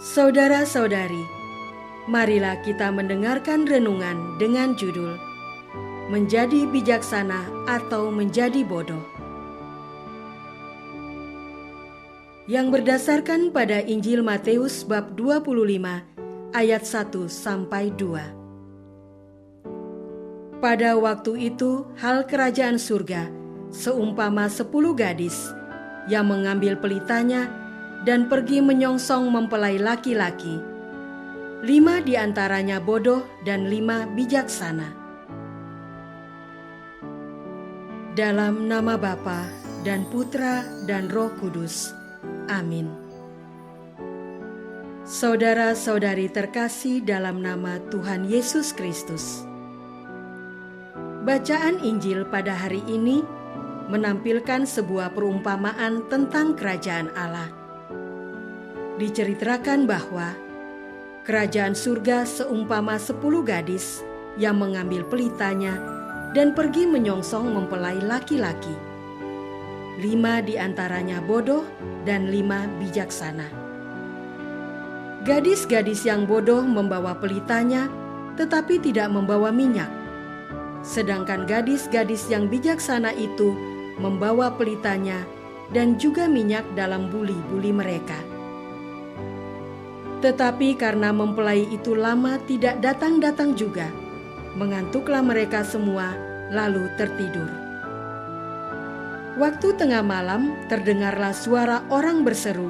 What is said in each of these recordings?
Saudara-saudari, marilah kita mendengarkan renungan dengan judul Menjadi Bijaksana atau Menjadi Bodoh, yang berdasarkan pada Injil Matius bab 25 ayat 1-2. Pada waktu itu, hal kerajaan surga seumpama 10 gadis yang mengambil pelitanya dan pergi menyongsong mempelai laki-laki. 5 di antaranya bodoh dan 5 bijaksana. Dalam nama Bapa dan Putra dan Roh Kudus. Amin. Saudara-saudari terkasih dalam nama Tuhan Yesus Kristus. Bacaan Injil pada hari ini menampilkan sebuah perumpamaan tentang kerajaan Allah. Diceritakan bahwa kerajaan surga seumpama 10 gadis yang mengambil pelitanya dan pergi menyongsong mempelai laki-laki. 5 di antaranya bodoh dan 5 bijaksana. Gadis-gadis yang bodoh membawa pelitanya tetapi tidak membawa minyak. Sedangkan gadis-gadis yang bijaksana itu membawa pelitanya dan juga minyak dalam buli-buli mereka. Tetapi karena mempelai itu lama tidak datang-datang juga, mengantuklah mereka semua lalu tertidur. Waktu tengah malam terdengarlah suara orang berseru,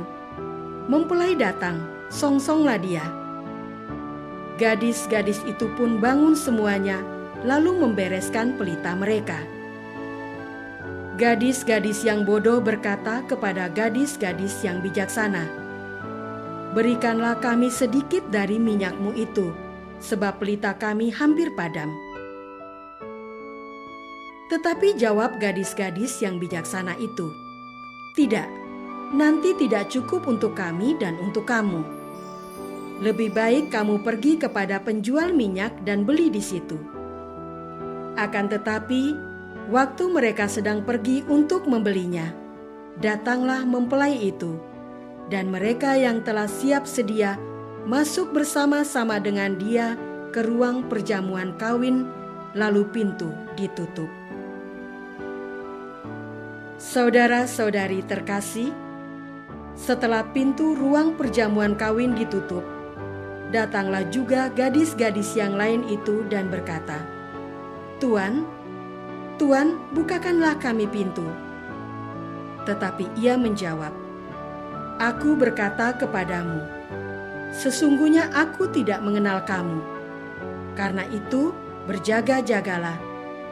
"Mempelai datang, songsonglah dia." Gadis-gadis itu pun bangun semuanya lalu membereskan pelita mereka. Gadis-gadis yang bodoh berkata kepada gadis-gadis yang bijaksana, "Berikanlah kami sedikit dari minyakmu itu, sebab pelita kami hampir padam." Tetapi jawab gadis-gadis yang bijaksana itu, "Tidak, nanti tidak cukup untuk kami dan untuk kamu. Lebih baik kamu pergi kepada penjual minyak dan beli di situ." Akan tetapi, waktu mereka sedang pergi untuk membelinya, datanglah mempelai itu, dan mereka yang telah siap sedia masuk bersama-sama dengan dia ke ruang perjamuan kawin, lalu pintu ditutup. Saudara-saudari terkasih, setelah pintu ruang perjamuan kawin ditutup, datanglah juga gadis-gadis yang lain itu dan berkata, "Tuan, Tuan, bukakanlah kami pintu." Tetapi ia menjawab, "Aku berkata kepadamu, sesungguhnya aku tidak mengenal kamu. Karena itu berjaga-jagalah,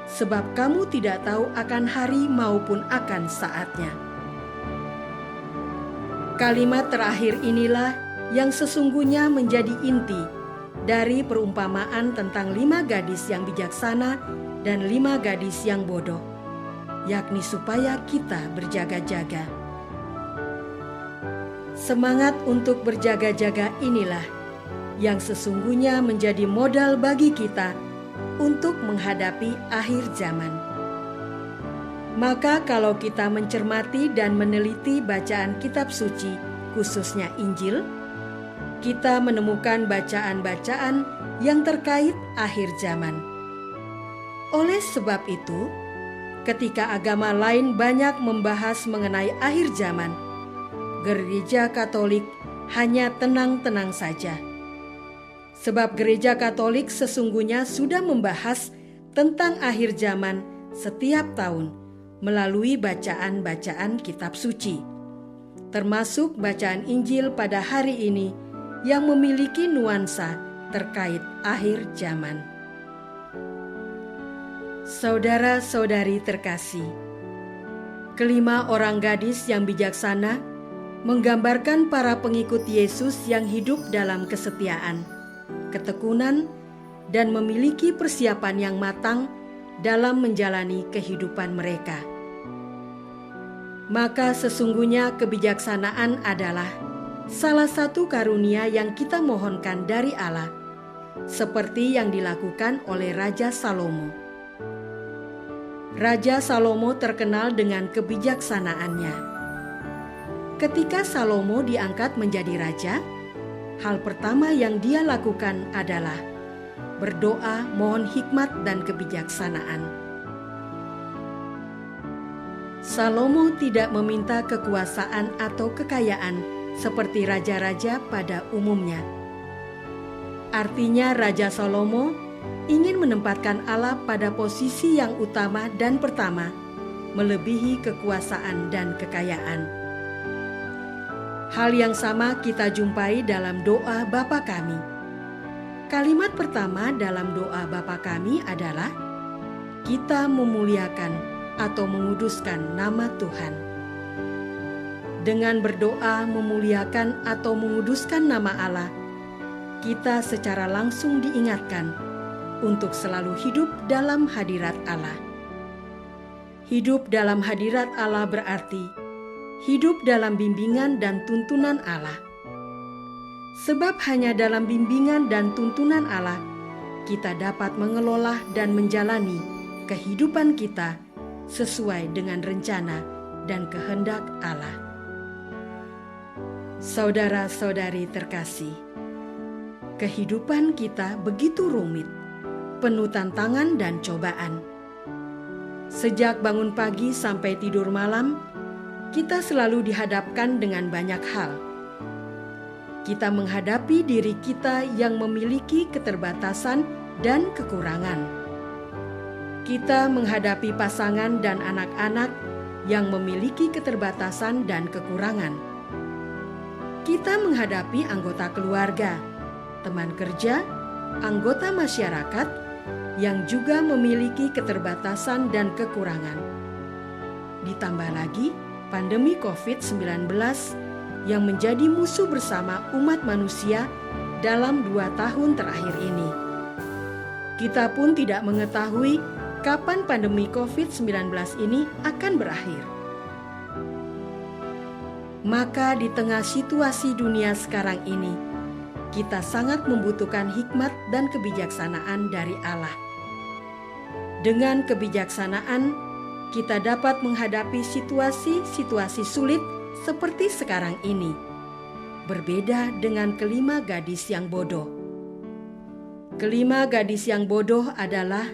sebab kamu tidak tahu akan hari maupun akan saatnya." Kalimat terakhir inilah yang sesungguhnya menjadi inti dari perumpamaan tentang 5 gadis yang bijaksana dan 5 gadis yang bodoh, yakni supaya kita berjaga-jaga. Semangat untuk berjaga-jaga inilah yang sesungguhnya menjadi modal bagi kita untuk menghadapi akhir zaman. Maka kalau kita mencermati dan meneliti bacaan kitab suci, khususnya Injil, kita menemukan bacaan-bacaan yang terkait akhir zaman. Oleh sebab itu, ketika agama lain banyak membahas mengenai akhir zaman, Gereja Katolik hanya tenang-tenang saja. Sebab Gereja Katolik sesungguhnya sudah membahas tentang akhir zaman setiap tahun melalui bacaan-bacaan kitab suci, termasuk bacaan Injil pada hari ini yang memiliki nuansa terkait akhir zaman. Saudara-saudari terkasih, kelima orang gadis yang bijaksana menggambarkan para pengikut Yesus yang hidup dalam kesetiaan, ketekunan, dan memiliki persiapan yang matang dalam menjalani kehidupan mereka. Maka sesungguhnya kebijaksanaan adalah salah satu karunia yang kita mohonkan dari Allah, seperti yang dilakukan oleh Raja Salomo. Raja Salomo terkenal dengan kebijaksanaannya. Ketika Salomo diangkat menjadi raja, hal pertama yang dia lakukan adalah berdoa mohon hikmat dan kebijaksanaan. Salomo tidak meminta kekuasaan atau kekayaan seperti raja-raja pada umumnya. Artinya Raja Salomo ingin menempatkan Allah pada posisi yang utama dan pertama, melebihi kekuasaan dan kekayaan. Hal yang sama kita jumpai dalam doa Bapa Kami. Kalimat pertama dalam doa Bapa Kami adalah, kita memuliakan atau menguduskan nama Tuhan. Dengan berdoa memuliakan atau menguduskan nama Allah, kita secara langsung diingatkan untuk selalu hidup dalam hadirat Allah. Hidup dalam hadirat Allah berarti hidup dalam bimbingan dan tuntunan Allah. Sebab hanya dalam bimbingan dan tuntunan Allah, kita dapat mengelola dan menjalani kehidupan kita sesuai dengan rencana dan kehendak Allah. Saudara-saudari terkasih, kehidupan kita begitu rumit, penuh tantangan dan cobaan. Sejak bangun pagi sampai tidur malam, kita selalu dihadapkan dengan banyak hal. Kita menghadapi diri kita yang memiliki keterbatasan dan kekurangan. Kita menghadapi pasangan dan anak-anak yang memiliki keterbatasan dan kekurangan. Kita menghadapi anggota keluarga, teman kerja, anggota masyarakat yang juga memiliki keterbatasan dan kekurangan. Ditambah lagi pandemi COVID-19 yang menjadi musuh bersama umat manusia dalam 2 tahun terakhir ini. Kita pun tidak mengetahui kapan pandemi COVID-19 ini akan berakhir. Maka di tengah situasi dunia sekarang ini, kita sangat membutuhkan hikmat dan kebijaksanaan dari Allah. Dengan kebijaksanaan, kita dapat menghadapi situasi-situasi sulit seperti sekarang ini. Berbeda dengan kelima gadis yang bodoh. Kelima gadis yang bodoh adalah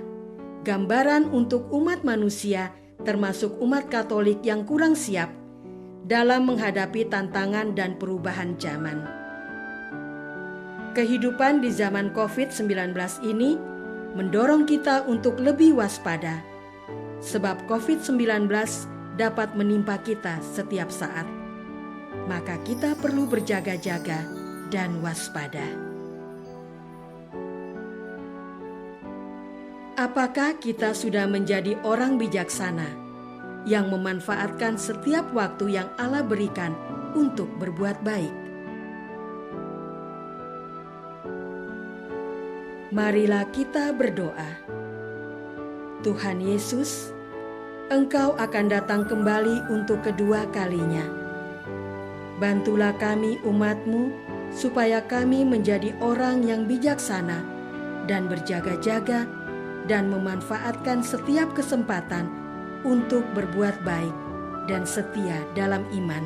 gambaran untuk umat manusia, termasuk umat Katolik yang kurang siap dalam menghadapi tantangan dan perubahan zaman. Kehidupan di zaman COVID-19 ini mendorong kita untuk lebih waspada, sebab COVID-19 dapat menimpa kita setiap saat. Maka kita perlu berjaga-jaga dan waspada. Apakah kita sudah menjadi orang bijaksana yang memanfaatkan setiap waktu yang Allah berikan untuk berbuat baik? Marilah kita berdoa. Tuhan Yesus, Engkau akan datang kembali untuk kedua kalinya. Bantulah kami umat-Mu, supaya kami menjadi orang yang bijaksana dan berjaga-jaga dan memanfaatkan setiap kesempatan untuk berbuat baik dan setia dalam iman,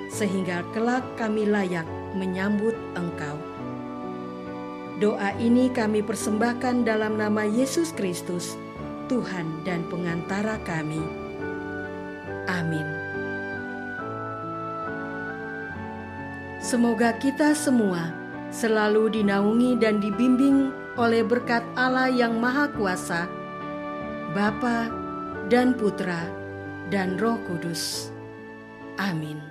sehingga kelak kami layak menyambut Engkau. Doa ini kami persembahkan dalam nama Yesus Kristus, Tuhan dan pengantara kami. Amin. Semoga kita semua selalu dinaungi dan dibimbing oleh berkat Allah yang Maha Kuasa, Bapa dan Putra dan Roh Kudus. Amin.